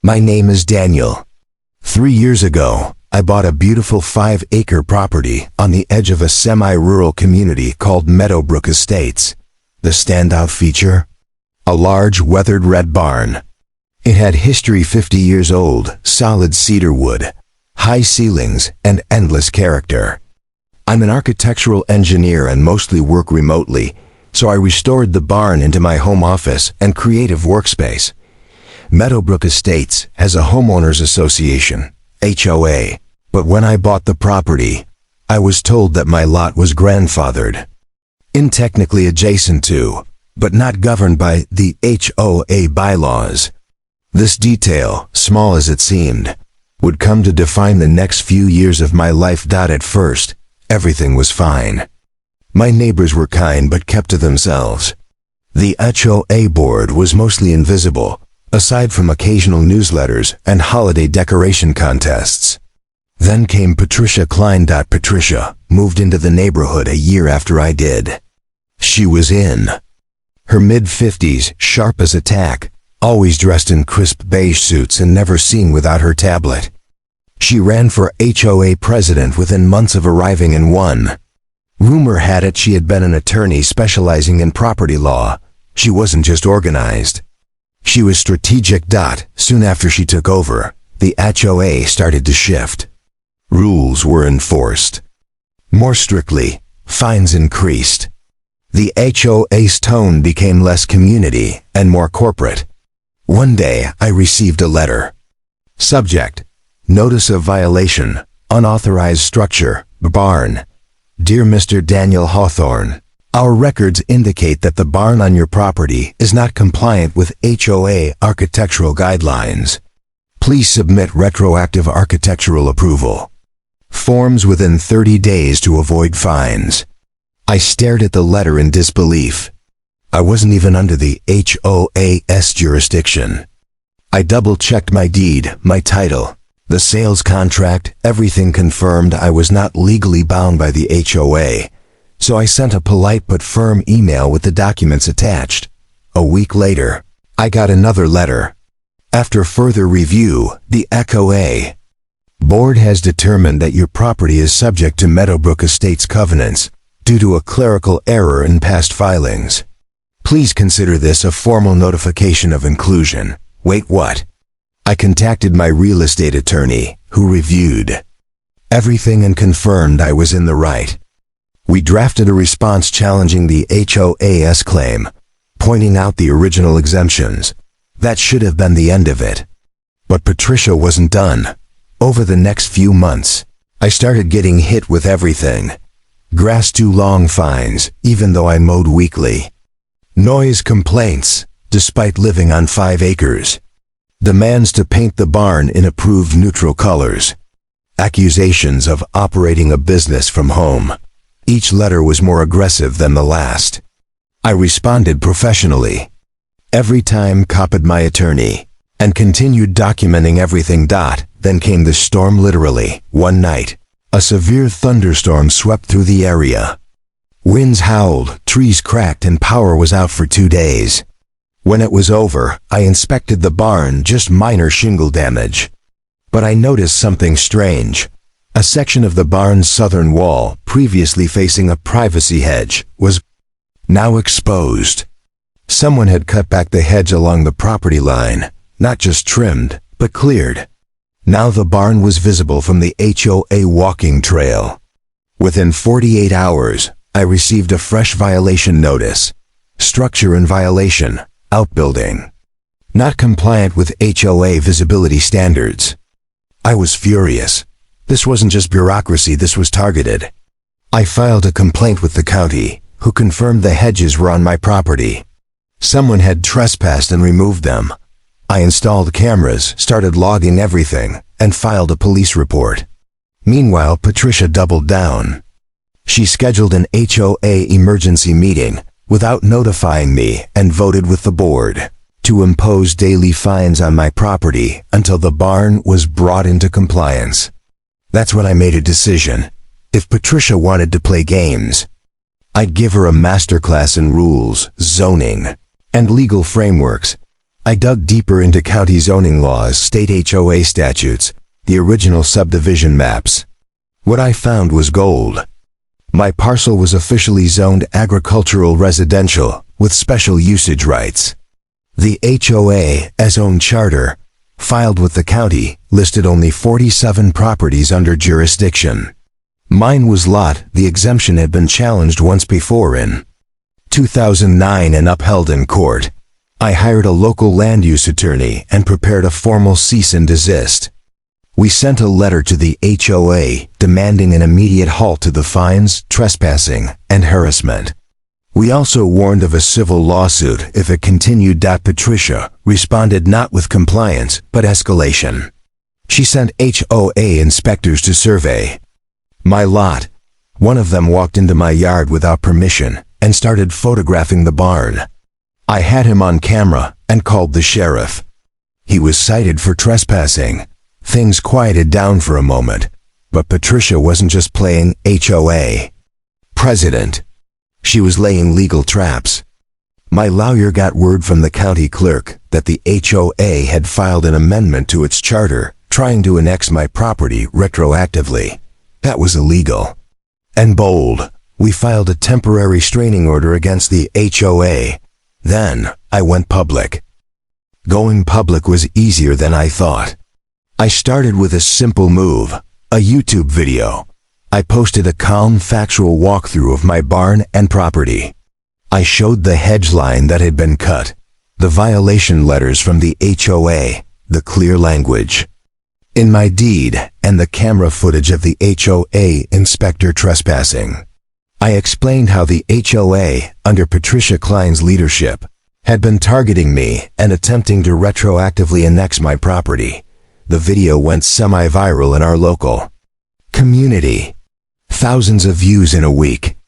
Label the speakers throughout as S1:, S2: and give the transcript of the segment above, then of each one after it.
S1: My name is Daniel. 3 years ago, I bought a beautiful 5-acre property on the edge of a semi-rural community called Meadowbrook Estates. The standout feature? A large, weathered red barn. It had history 50 years old, solid cedar wood, high ceilings, and endless character. I'm an architectural engineer and mostly work remotely, so I restored the barn into my home office and creative workspace. Meadowbrook Estates has a homeowners association, HOA, but when I bought the property, I was told that my lot was grandfathered. Technically adjacent to, but not governed by, the HOA bylaws. This detail, small as it seemed, would come to define the next few years of my life. At first, everything was fine. My neighbors were kind but kept to themselves. The HOA board was mostly invisible, aside from occasional newsletters and holiday decoration contests. Then came Patricia Klein. Patricia moved into the neighborhood a year after I did. She was in her mid-50s, sharp as a tack, always dressed in crisp beige suits and never seen without her tablet. She ran for HOA president within months of arriving and won. Rumor had it she had been an attorney specializing in property law. She wasn't just organized. She was strategic. Soon after she took over, the HOA started to shift. Rules were enforced. More strictly, fines increased. The HOA's tone became less community and more corporate. One day, I received a letter. Subject: Notice of violation, unauthorized structure, barn. Dear Mr. Daniel Hawthorne, our records indicate that the barn on your property is not compliant with HOA architectural guidelines. Please submit retroactive architectural approval. Forms within 30 days to avoid fines. I stared at the letter in disbelief. I wasn't even under the HOA's jurisdiction. I double-checked my deed, my title, the sales contract, everything confirmed I was not legally bound by the HOA. So I sent a polite but firm email with the documents attached. A week later, I got another letter. After further review, the HOA board has determined that your property is subject to Meadowbrook Estates covenants due to a clerical error in past filings. Please consider this a formal notification of inclusion. Wait, what? I contacted my real estate attorney, who reviewed everything and confirmed I was in the right. We drafted a response challenging the HOA's claim, pointing out the original exemptions. That should have been the end of it. But Patricia wasn't done. Over the next few months, I started getting hit with everything. Grass too long fines, even though I mowed weekly. Noise complaints, despite living on 5 acres. Demands to paint the barn in approved neutral colors. Accusations of operating a business from home. Each letter was more aggressive than the last. I responded professionally. Every time copied my attorney, and continued documenting everything. Then came the storm. Literally, one night, a severe thunderstorm swept through the area. Winds howled, trees cracked, and power was out for 2 days. When it was over, I inspected the barn, just minor shingle damage. But I noticed something strange. A section of the barn's southern wall, previously facing a privacy hedge, was now exposed. Someone had cut back the hedge along the property line, not just trimmed, but cleared. Now the barn was visible from the HOA walking trail. Within 48 hours, I received a fresh violation notice. Structure in violation, outbuilding. Not compliant with HOA visibility standards. I was furious. This wasn't just bureaucracy, this was targeted. I filed a complaint with the county, who confirmed the hedges were on my property. Someone had trespassed and removed them. I installed cameras, started logging everything, and filed a police report. Meanwhile, Patricia doubled down. She scheduled an HOA emergency meeting without notifying me and voted with the board to impose daily fines on my property until the barn was brought into compliance. That's when I made a decision. If Patricia wanted to play games, I'd give her a masterclass in rules, zoning, and legal frameworks. I dug deeper into county zoning laws, state HOA statutes, the original subdivision maps. What I found was gold. My parcel was officially zoned agricultural residential with special usage rights. The HOA's own charter, filed with the county, listed only 47 properties under jurisdiction. Mine was lot. The exemption had been challenged once before in 2009 and upheld in court. I hired a local land use attorney and prepared a formal cease and desist. We sent a letter to the HOA demanding an immediate halt to the fines, trespassing, and harassment. We also warned of a civil lawsuit if it continued. Patricia responded not with compliance, but escalation. She sent HOA inspectors to survey my lot. One of them walked into my yard without permission and started photographing the barn. I had him on camera and called the sheriff. He was cited for trespassing. Things quieted down for a moment, but Patricia wasn't just playing HOA president. She was laying legal traps. My lawyer got word from the county clerk that the HOA had filed an amendment to its charter, trying to annex my property retroactively. That was illegal. And bold, we filed a temporary restraining order against the HOA. Then, I went public. Going public was easier than I thought. I started with a simple move, a YouTube video. I posted a calm, factual walkthrough of my barn and property. I showed the hedge line that had been cut, the violation letters from the HOA, the clear language in my deed, and the camera footage of the HOA inspector trespassing. I explained how the HOA, under Patricia Klein's leadership, had been targeting me and attempting to retroactively annex my property. The video went semi-viral in our local community. Thousands of views in a week.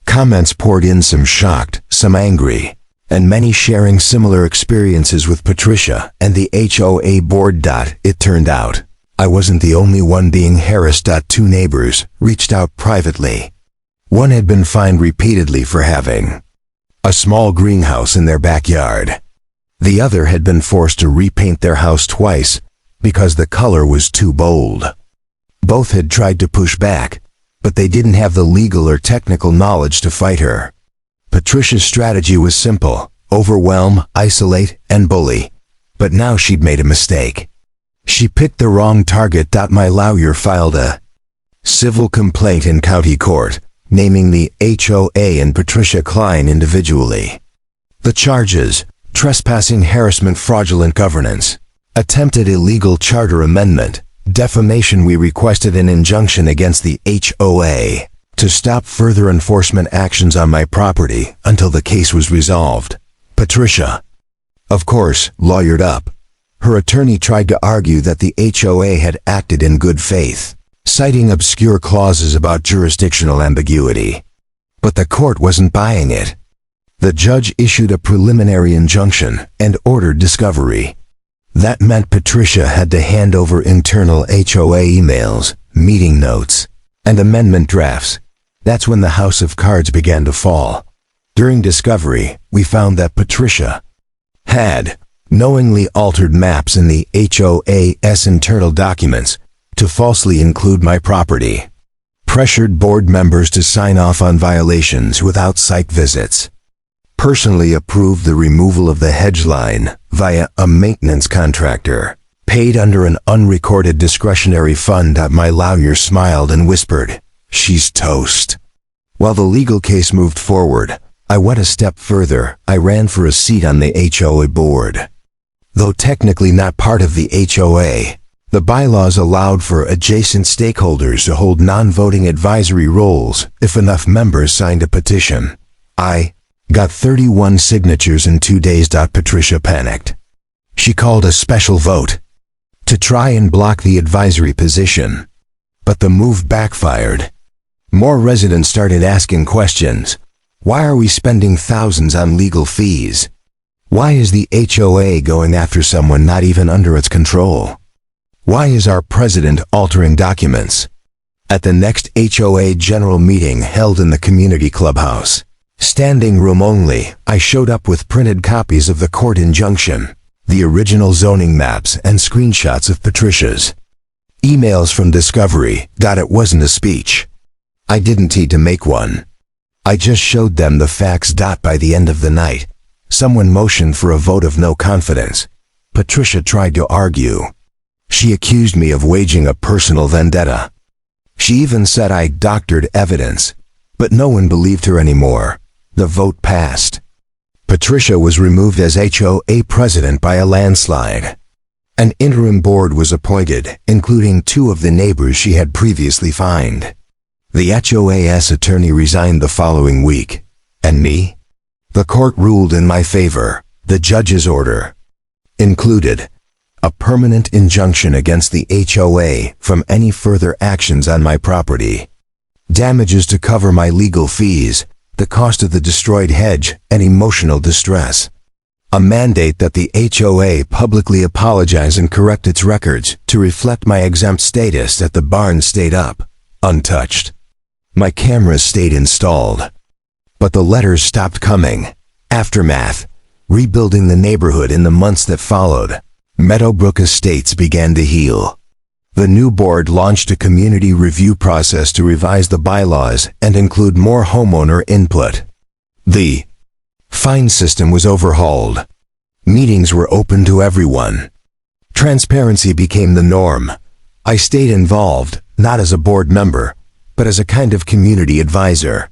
S1: Comments poured in, some shocked, some angry, and many sharing similar experiences with Patricia and the HOA board. It turned out, I wasn't the only one being harassed. Two neighbors reached out privately. One had been fined repeatedly for having a small greenhouse in their backyard. The other had been forced to repaint their house twice because the color was too bold. Both had tried to push back, but they didn't have the legal or technical knowledge to fight her. Patricia's strategy was simple: overwhelm, isolate, and bully. But now she'd made a mistake. She picked the wrong target. My lawyer filed a civil complaint in county court, naming the HOA and Patricia Klein individually. The charges: trespassing, harassment, fraudulent governance, attempted illegal charter amendment, defamation. We requested an injunction against the HOA to stop further enforcement actions on my property until the case was resolved. Patricia, of course, lawyered up. Her attorney tried to argue that the HOA had acted in good faith, citing obscure clauses about jurisdictional ambiguity. But the court wasn't buying it. The judge issued a preliminary injunction and ordered discovery. That meant Patricia had to hand over internal HOA emails, meeting notes, and amendment drafts. That's when the house of cards began to fall. During discovery, we found that Patricia had knowingly altered maps in the HOA's internal documents to falsely include my property, pressured board members to sign off on violations without site visits, personally approved the removal of the hedge line via a maintenance contractor, paid under an unrecorded discretionary fund. My lawyer smiled and whispered, "She's toast." While the legal case moved forward, I went a step further. I ran for a seat on the HOA board. Though technically not part of the HOA, the bylaws allowed for adjacent stakeholders to hold non-voting advisory roles if enough members signed a petition. I got 31 signatures in 2 days. Patricia panicked. She called a special vote to try and block the advisory position. But the move backfired. More residents started asking questions. Why are we spending thousands on legal fees? Why is the HOA going after someone not even under its control? Why is our president altering documents? At the next HOA general meeting held in the community clubhouse, standing room only, I showed up with printed copies of the court injunction, the original zoning maps and screenshots of Patricia's emails from discovery. It wasn't a speech. I didn't need to make one. I just showed them the facts. By the end of the night, someone motioned for a vote of no confidence. Patricia tried to argue. She accused me of waging a personal vendetta. She even said I doctored evidence, but no one believed her anymore. The vote passed. Patricia was removed as HOA president by a landslide. An interim board was appointed, including 2 of the neighbors she had previously fined. The HOA's attorney resigned the following week. And me? The court ruled in my favor. The judge's order included a permanent injunction against the HOA from any further actions on my property, damages to cover my legal fees, the cost of the destroyed hedge, and emotional distress, a mandate that the HOA publicly apologize and correct its records to reflect my exempt status, that the barn stayed up, untouched. My cameras stayed installed. But the letters stopped coming. Aftermath. Rebuilding the neighborhood in the months that followed. Meadowbrook Estates began to heal. The new board launched a community review process to revise the bylaws and include more homeowner input. The fine system was overhauled. Meetings were open to everyone. Transparency became the norm. I stayed involved, not as a board member, but as a kind of community advisor.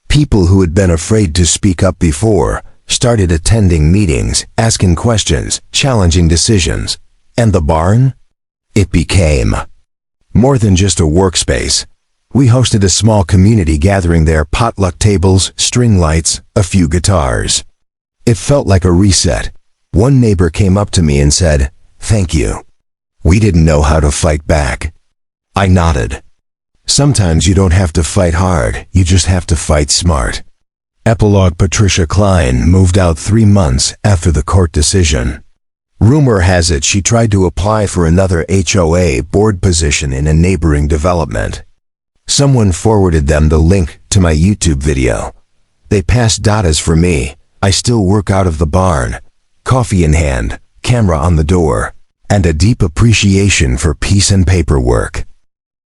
S1: People who had been afraid to speak up before started attending meetings, asking questions, challenging decisions. And the barn? It became more than just a workspace. We hosted a small community gathering there, potluck tables, string lights, a few guitars. It felt like a reset. One neighbor came up to me and said, "Thank you. We didn't know how to fight back." I nodded. Sometimes you don't have to fight hard, you just have to fight smart. Epilogue. Patricia Klein moved out 3 months after the court decision. Rumor has it she tried to apply for another HOA board position in a neighboring development. Someone forwarded them the link to my YouTube video. They passed. As for me, I still work out of the barn, coffee in hand, camera on the door, and a deep appreciation for peace and paperwork.